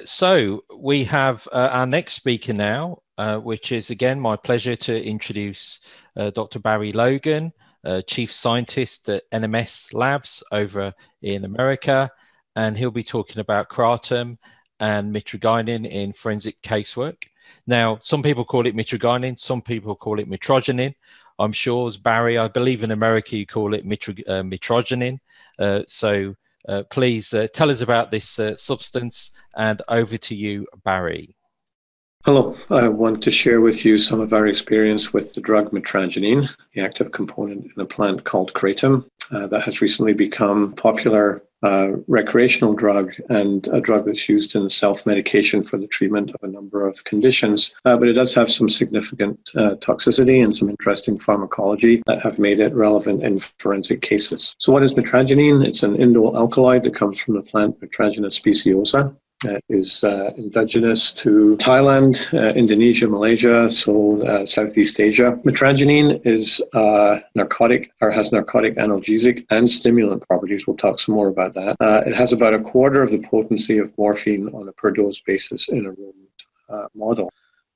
So we have our next speaker now, which is again my pleasure to introduce Dr. Barry Logan, Chief Scientist at NMS Labs over in America, and he'll be talking about Kratom and Mitragynine in forensic casework. Now, some people call it Mitragynine, some people call it Metrogene. I'm sure, as Barry, I believe in America you call it Metrogene. Please tell us about this substance, and over to you, Barry. Hello, I want to share with you some of our experience with the drug Mitragynine, the active component in a plant called Kratom that has recently become popular recreational drug and a drug that's used in self-medication for the treatment of a number of conditions. But it does have some significant toxicity and some interesting pharmacology that have made it relevant in forensic cases. So what is Mitragynine? It's an indole alkaloid that comes from the plant Mitragynine speciosa. It is indigenous to Thailand, Indonesia, Malaysia, so Southeast Asia. Mitragynine is narcotic, or has narcotic, analgesic, and stimulant properties. We'll talk some more about that. It has about a quarter of the potency of morphine on a per dose basis in a rodent model.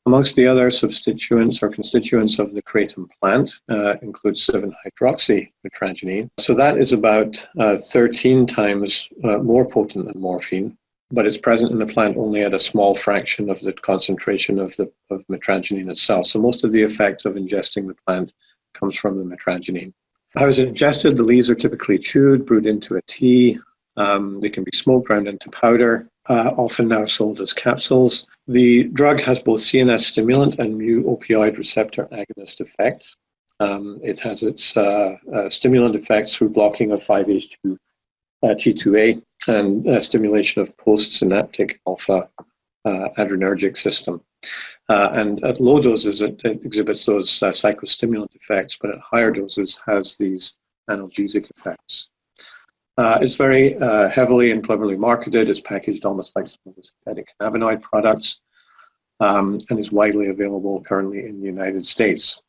Amongst the other substituents or constituents of the Kratom plant includes 7-hydroxymitragynine. So that is about 13 times more potent than morphine, but it's present in the plant only at a small fraction of the concentration of mitragynine itself. So most of the effect of ingesting the plant comes from the mitragynine. How is it ingested? The leaves are typically chewed, brewed into a tea. They can be smoked, ground into powder, often now sold as capsules. The drug has both CNS stimulant and mu-opioid receptor agonist effects. It has its stimulant effects through blocking of 5-HT2A and stimulation of postsynaptic alpha adrenergic system. And at low doses, it exhibits those psychostimulant effects, but at higher doses has these analgesic effects. It's very heavily and cleverly marketed. It's packaged almost like some of the synthetic cannabinoid products, and is widely available currently in the United States.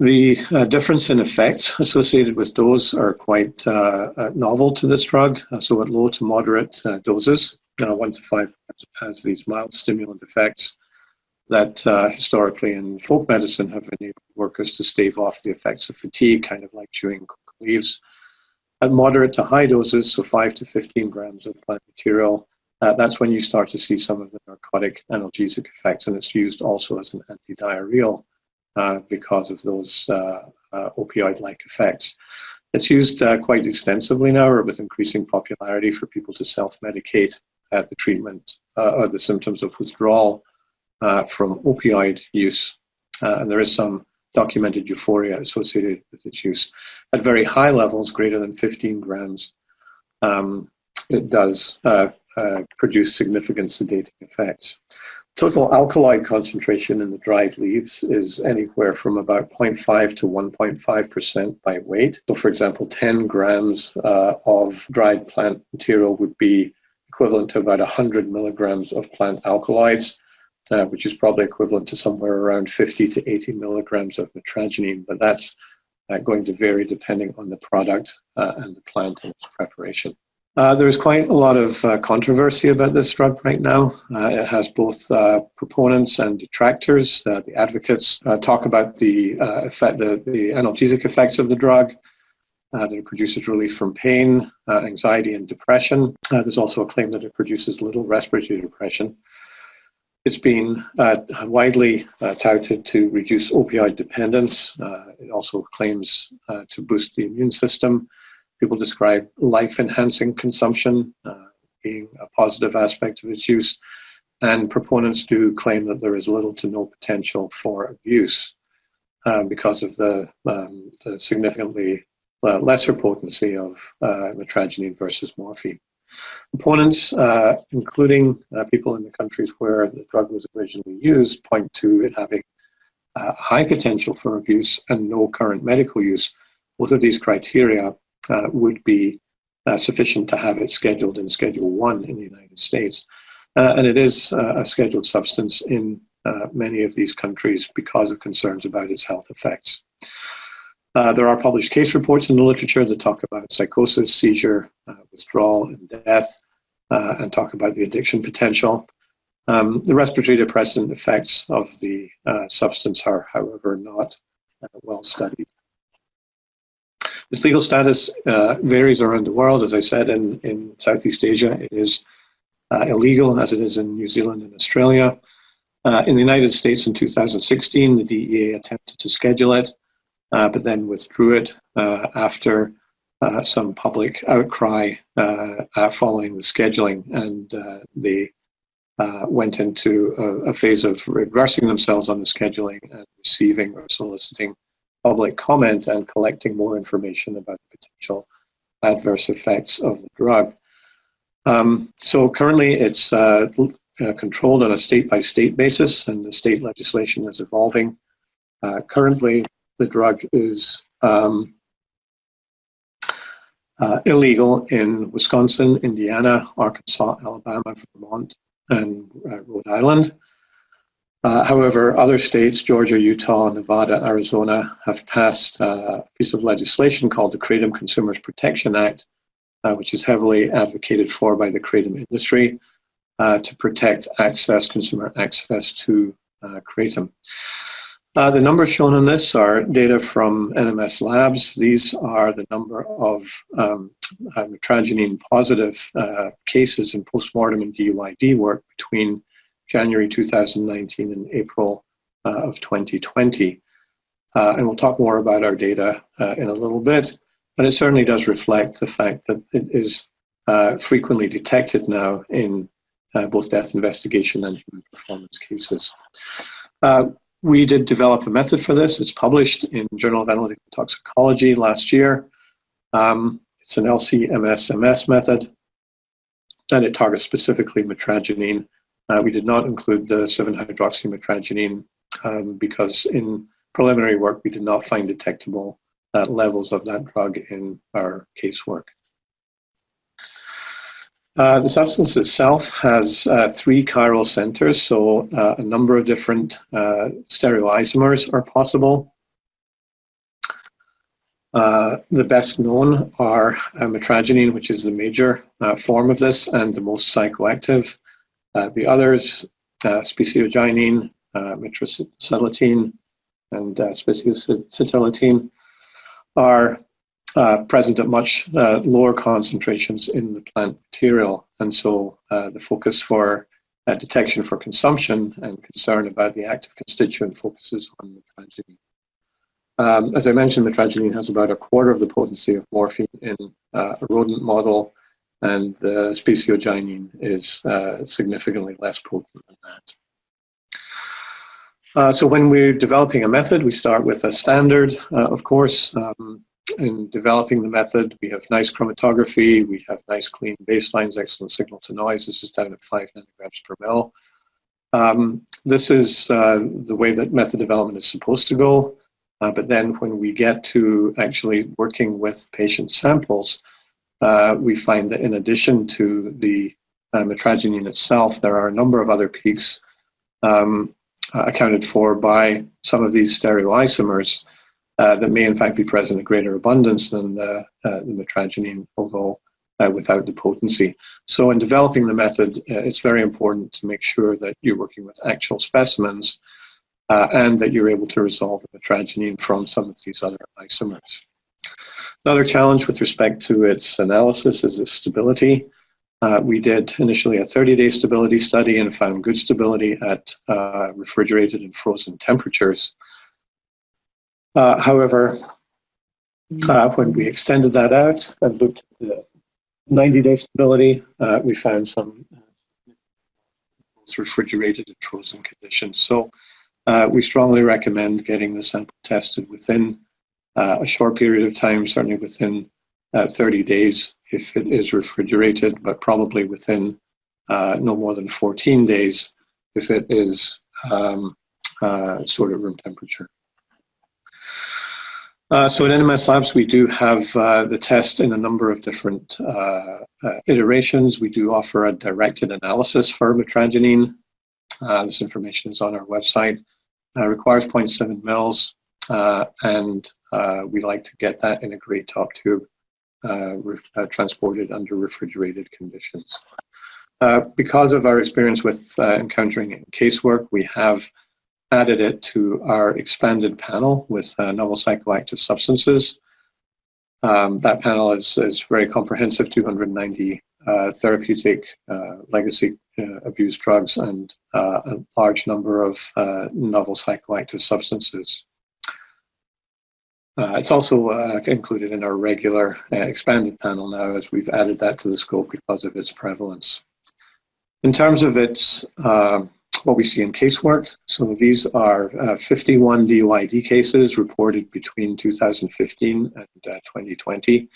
The difference in effects associated with dose are quite novel to this drug. So at low to moderate doses, 1 to 5 has these mild stimulant effects that historically in folk medicine have enabled workers to stave off the effects of fatigue, kind of like chewing coca leaves. At moderate to high doses, so 5 to 15 grams of plant material, that's when you start to see some of the narcotic analgesic effects, and it's used also as an antidiarrheal because of those opioid-like effects. It's used quite extensively now, or with increasing popularity, for people to self-medicate at the treatment or the symptoms of withdrawal from opioid use. And there is some documented euphoria associated with its use. At very high levels, greater than 15 grams, it does produce significant sedating effects. Total alkaloid concentration in the dried leaves is anywhere from about 0.5 to 1.5% by weight. So for example, 10 grams of dried plant material would be equivalent to about 100 milligrams of plant alkaloids, which is probably equivalent to somewhere around 50 to 80 milligrams of mitragynine, but that's going to vary depending on the product and the plant and its preparation. There's quite a lot of controversy about this drug right now. It has both proponents and detractors. The advocates talk about the analgesic effects of the drug, that it produces relief from pain, anxiety, and depression. There's also a claim that it produces little respiratory depression. It's been widely touted to reduce opioid dependence. It also claims to boost the immune system. People describe life-enhancing consumption being a positive aspect of its use, and proponents do claim that there is little to no potential for abuse because of the significantly lesser potency of mitragynine versus morphine. Opponents, including people in the countries where the drug was originally used, point to it having high potential for abuse and no current medical use. Both of these criteria would be sufficient to have it scheduled in Schedule 1 in the United States. And it is a scheduled substance in many of these countries because of concerns about its health effects. There are published case reports in the literature that talk about psychosis, seizure, withdrawal, and death. and talk about the addiction potential. The respiratory depressant effects of the substance are, however, not well studied. Its legal status varies around the world. As I said, in Southeast Asia, it is illegal, as it is in New Zealand and Australia. In the United States in 2016, the DEA attempted to schedule it, but then withdrew it after some public outcry following the scheduling, and they went into a phase of reversing themselves on the scheduling and receiving or soliciting public comment and collecting more information about the potential adverse effects of the drug. So currently it's controlled on a state-by-state basis, and the state legislation is evolving. Currently, the drug is illegal in Wisconsin, Indiana, Arkansas, Alabama, Vermont, and Rhode Island. However, other states, Georgia, Utah, Nevada, Arizona, have passed a piece of legislation called the Kratom Consumers Protection Act, which is heavily advocated for by the kratom industry to protect consumer access to kratom. The numbers shown on this are data from NMS Labs. These are the number of Metrogene positive cases in postmortem and DUID work between January 2019 and April of 2020. And we'll talk more about our data in a little bit, but it certainly does reflect the fact that it is frequently detected now in both death investigation and human performance cases. We did develop a method for this. It's published in Journal of Analytical Toxicology last year. It's an LC-MS-MS method, and it targets specifically Metrogene. We did not include the 7-hydroxymetragynine because in preliminary work we did not find detectable levels of that drug in our casework. The substance itself has 3 chiral centers, so a number of different stereoisomers are possible. The best known are Metrogene, which is the major form of this and the most psychoactive. The others, Stereoisomers, Mitragynine, and Stereoisomers, are present at much lower concentrations in the plant material, and so the focus for detection for consumption and concern about the active constituent focuses on Metrogene. As I mentioned, Metrogene has about 1/4 of the potency of morphine in a rodent model, and the Stereoisomers is significantly less potent than that. So when we're developing a method, we start with a standard, of course. In developing the method, we have nice chromatography, we have nice clean baselines, excellent signal to noise. This is down at 5 nanograms per mil. This is the way that method development is supposed to go. But then when we get to actually working with patient samples, we find that in addition to the Metrogene itself, there are a number of other peaks accounted for by some of these stereoisomers that may in fact be present in greater abundance than the Metrogene, although without the potency. So in developing the method, it's very important to make sure that you're working with actual specimens and that you're able to resolve the Metrogene from some of these other isomers. Another challenge with respect to its analysis is its stability. We did initially a 30-day stability study and found good stability at refrigerated and frozen temperatures. However, when we extended that out and looked at the 90-day stability, we found some refrigerated and frozen conditions. So we strongly recommend getting the sample tested within a short period of time, certainly within 30 days if it is refrigerated, but probably within no more than 14 days if it is stored at room temperature. So at NMS Labs, we do have the test in a number of different iterations. We do offer a directed analysis for Metrogene. This information is on our website. Requires 0.7 mils, and we like to get that in a gray top tube transported under refrigerated conditions. Because of our experience with encountering it in casework, we have added it to our expanded panel with novel psychoactive substances. That panel is very comprehensive, 290 therapeutic legacy abuse drugs and a large number of novel psychoactive substances. It's also included in our regular expanded panel now, as we've added that to the scope because of its prevalence. In terms of its what we see in casework, so these are 51 DOID cases reported between 2015 and 2020.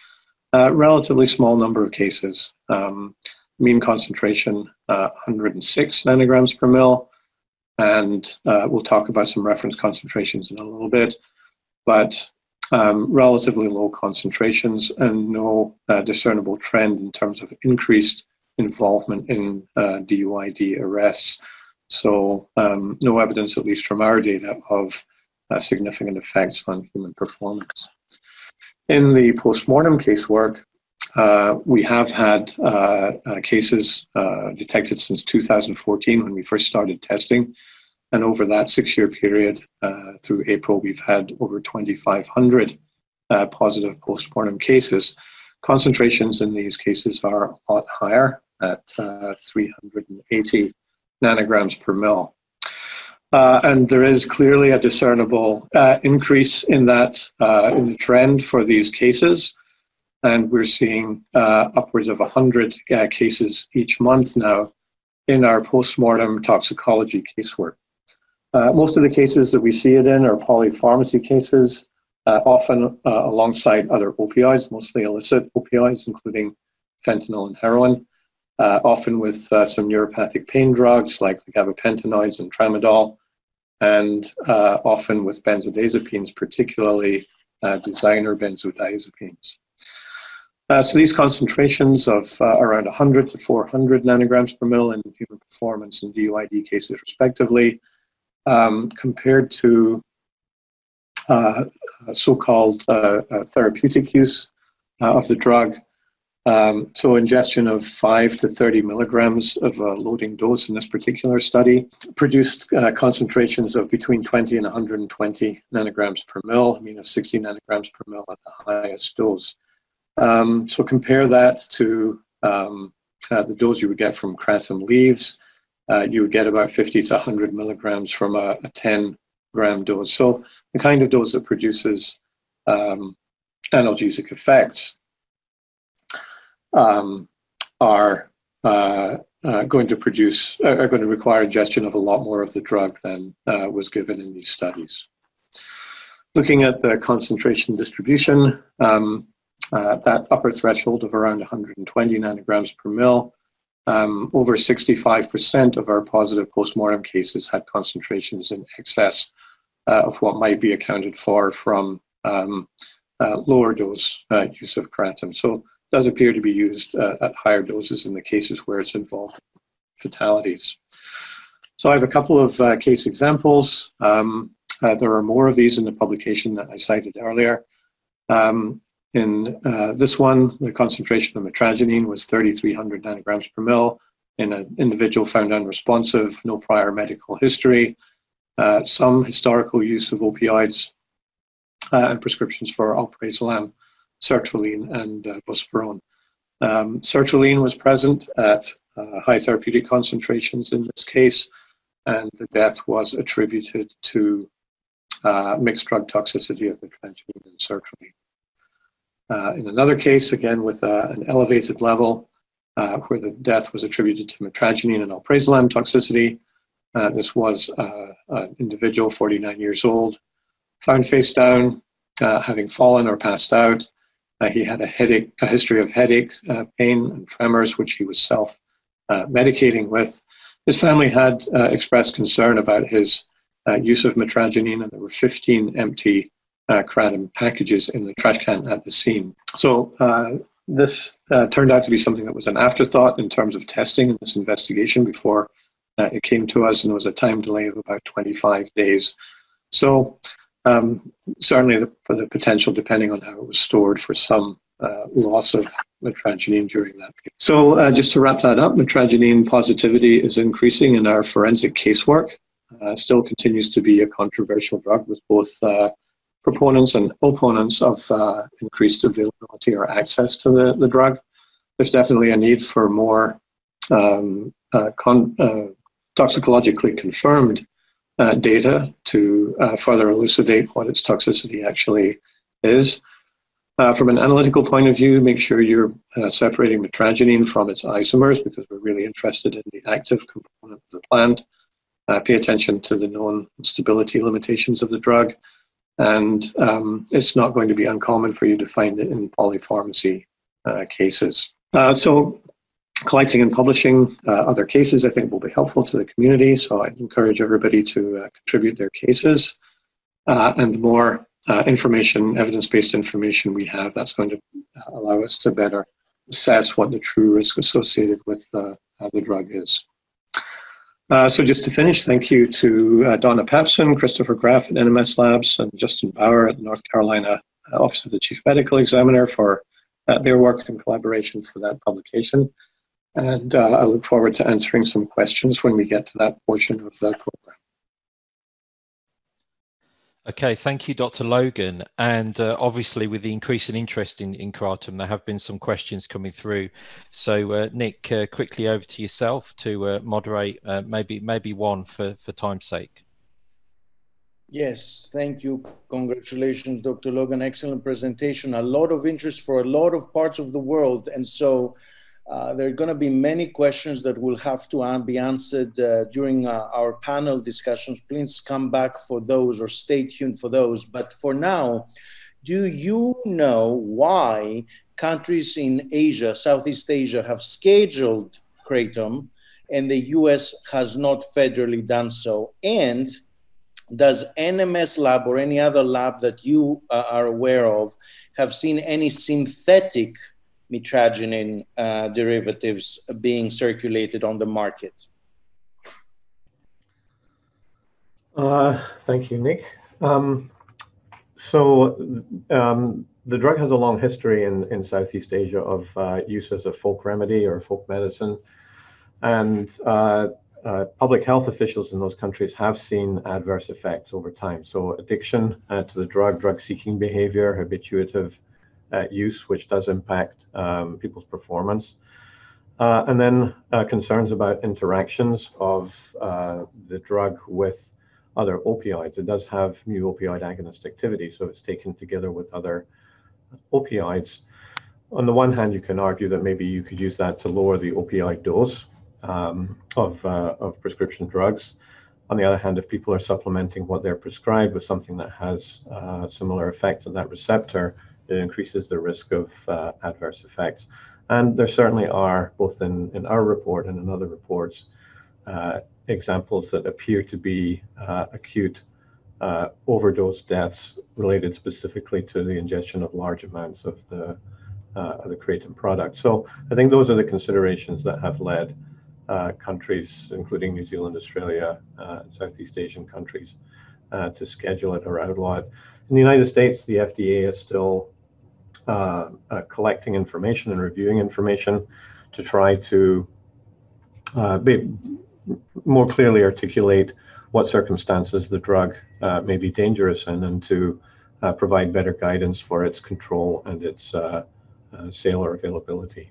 Relatively small number of cases. Mean concentration 106 nanograms per mil, and we'll talk about some reference concentrations in a little bit, but relatively low concentrations and no discernible trend in terms of increased involvement in DOID arrests. So no evidence, at least from our data, of significant effects on human performance. In the postmortem casework, we have had cases detected since 2014 when we first started testing. And over that 6-year period, through April, we've had over 2,500 positive postmortem cases. Concentrations in these cases are a lot higher at 380 nanograms per mil. And there is clearly a discernible increase in that, in the trend for these cases. And we're seeing upwards of 100 cases each month now in our postmortem toxicology casework. Most of the cases that we see it in are polypharmacy cases, often alongside other opioids, mostly illicit opioids, including fentanyl and heroin, often with some neuropathic pain drugs like the gabapentinoids and tramadol, and often with benzodiazepines, particularly designer benzodiazepines. So these concentrations of around 100 to 400 nanograms per mil in human performance and DOID cases respectively, compared to so-called therapeutic use of the drug. So ingestion of 5 to 30 milligrams of a loading dose in this particular study produced concentrations of between 20 and 120 nanograms per mil, I mean of 60 nanograms per mil at the highest dose. So compare that to the dose you would get from Kratom leaves. You would get about 50 to 100 milligrams from a 10-gram dose. So the kind of dose that produces analgesic effects are going to require ingestion of a lot more of the drug than was given in these studies. Looking at the concentration distribution, that upper threshold of around 120 nanograms per mil, over 65% of our positive postmortem cases had concentrations in excess of what might be accounted for from lower dose use of Kratom. So it does appear to be used at higher doses in the cases where it's involved in fatalities. So I have a couple of case examples. There are more of these in the publication that I cited earlier. In this one, the concentration of Metrogene was 3,300 nanograms per mil in an individual found unresponsive, no prior medical history, some historical use of opioids, and prescriptions for alprazolam, sertraline, and buspirone. Sertraline was present at high therapeutic concentrations in this case, and the death was attributed to mixed drug toxicity of Metrogene and sertraline. In another case, again with an elevated level, where the death was attributed to Metrogene and alprazolam toxicity. This was an individual, 49 years old, found face down, having fallen or passed out. He had a history of headache, pain, and tremors, which he was self-medicating with. His family had expressed concern about his use of Metrogene, and there were 15 empty Kratom packages in the trash can at the scene. So this turned out to be something that was an afterthought in terms of testing in this investigation before it came to us, and there was a time delay of about 25 days. So certainly for the potential, depending on how it was stored, for some loss of Metrogene during that period. So just to wrap that up, Metrogene positivity is increasing in our forensic casework. Still continues to be a controversial drug with both proponents and opponents of increased availability or access to the drug. There's definitely a need for more toxicologically confirmed data to further elucidate what its toxicity actually is. From an analytical point of view, make sure you're separating Mitragynine from its isomers, because we're really interested in the active component of the plant. Pay attention to the known stability limitations of the drug, and it's not going to be uncommon for you to find it in polypharmacy cases. So collecting and publishing other cases, I think, will be helpful to the community, so I encourage everybody to contribute their cases, and the more information, evidence-based information we have, that's going to allow us to better assess what the true risk associated with the drug is. So just to finish, thank you to Donna Papson, Christopher Graff at NMS Labs, and Justin Bauer at the North Carolina Office of the Chief Medical Examiner for their work and collaboration for that publication. And I look forward to answering some questions when we get to that portion of the program. Okay, thank you, Dr. Logan. And obviously, with the increasing interest in Kratom, there have been some questions coming through. So, Nick, quickly over to yourself to moderate, maybe one for time's sake. Yes, thank you. Congratulations, Dr. Logan. Excellent presentation. A lot of interest for a lot of parts of the world. And so there are going to be many questions that will have to be answered during our panel discussions. Please come back for those or stay tuned for those. But for now, do you know why countries in Asia, Southeast Asia, have scheduled Kratom and the US has not federally done so? And does NMS Lab or any other lab that you are aware of have seen any synthetic Mitragynine derivatives being circulated on the market? Thank you, Nick. The drug has a long history in Southeast Asia of use as a folk remedy or folk medicine, and public health officials in those countries have seen adverse effects over time. So addiction to the drug, drug-seeking behavior, habituative use, which does impact people's performance. And then concerns about interactions of the drug with other opioids. It does have mu opioid agonist activity, so it's taken together with other opioids. On the one hand, you can argue that maybe you could use that to lower the opioid dose of prescription drugs. On the other hand, if people are supplementing what they're prescribed with something that has similar effects on that receptor, it increases the risk of adverse effects. And there certainly are, both in our report and in other reports, examples that appear to be acute overdose deaths related specifically to the ingestion of large amounts of the Kratom product. So I think those are the considerations that have led countries, including New Zealand, Australia, Southeast Asian countries, to schedule it or outlaw it. In the United States, the FDA is still collecting information and reviewing information to try to more clearly articulate what circumstances the drug may be dangerous in, and to provide better guidance for its control and its sale or availability.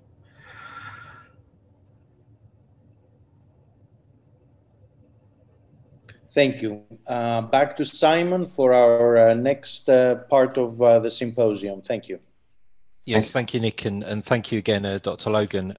Thank you. Back to Simon for our next part of the symposium. Thank you. Yes, thank you, Nick, and thank you again, Dr. Logan.